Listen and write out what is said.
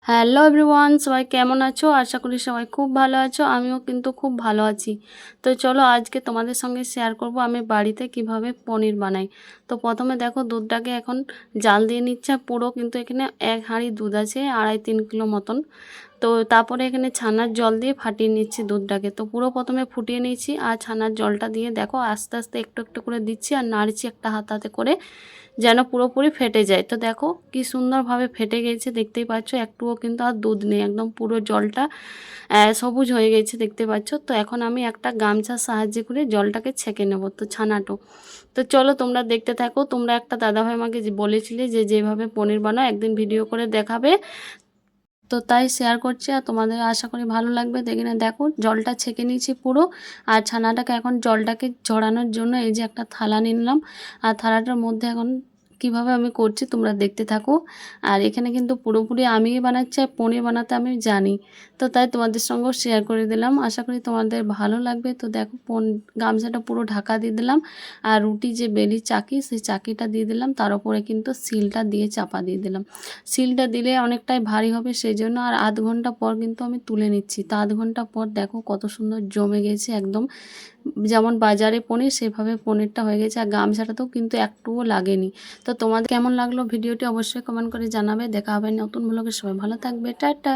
Hello everyone, সবাই কেমন আছো? আশা করি সবাই খুব ভালো আছো। আমিও কিন্তু খুব ভালো আছি। তো চলো আজকে তোমাদের সঙ্গে শেয়ার করব আমি বাড়িতে কিভাবে পনির বানাই। তো প্রথমে দেখো দুধটাকে এখন জাল দিয়ে নিচ্ছে। পুরো কিন্তু এখানে এক হাঁড়ি দুধ আছে, 2.5-3 কিলো মতন। তো তারপরে এখানে ছানার জল দিয়ে ফাটিয়ে নিচ্ছি দুধটাকে। তো পুরো প্রথমে ফুটিয়ে নিয়েছি, আর ছানার জলটা দিয়ে দেখো আস্তে আস্তে একটু একটু করে দিচ্ছি আর নাড়ছি একটা হাতে করে, যেন পুরোপুরি ফেটে যায়। তো দেখো কি সুন্দরভাবে ফেটে গেছে, দেখতেই পাচ্ছ। একটুও কিন্তু আর দুধ নেই, একদম পুরো জলটা সবুজ হয়ে গেছে, দেখতে পাচ্ছ। তো এখন আমি একটা গামছার সাহায্যে করে জলটাকে ছেঁকে নেব, তো ছানাটো। তো চলো তোমরা দেখতে থাকো। তোমরা একটা দাদাভাই আমাকে বলেছিলে যে যেভাবে পনির বানাও একদিন ভিডিও করে দেখাবে, তো তাই শেয়ার করছি আর তোমাদের আশা করি ভালো লাগবে। দেখে না, দেখো জলটা ছেঁকে নিয়েছি পুরো। আর ছানাটাকে এখন জলটাকে ঝরানোর জন্য এই যে একটা থালা নিলাম, আর থালাটার মধ্যে এখন কিভাবে আমি করছি তোমরা দেখতে থাকো। আর এখানে কিন্তু পুরোপুরি আমিই বানাচ্ছি, আর পনির বানাতে আমি জানি, তো তাই তোমাদের সঙ্গেও শেয়ার করে দিলাম। আশা করি তোমাদের ভালো লাগবে। তো দেখো গামছাটা পুরো ঢাকা দিয়ে দিলাম, আর রুটি যে বেলি চাকি সেই চাকিটা দিয়ে দিলাম, তার উপরে কিন্তু সিলটা দিয়ে চাপা দিয়ে দিলাম। সিলটা দিলে অনেকটাই ভারী হবে, সেই জন্য। আর আধ ঘন্টা পর কিন্তু আমি তুলে নিচ্ছি। তো আধ ঘন্টা পর দেখো কত সুন্দর জমে গেছে, একদম যেমন বাজারে পনির সেভাবে পনিরটা হয়ে গেছে। আর গামছাটাতেও কিন্তু একটুও লাগেনি। তো তোমাদের কেমন লাগলো ভিডিওটি অবশ্যই কমেন্ট করে জানাবে। দেখা হবে নতুন ব্লগে, সবাই ভালো থাকবে, টাটা।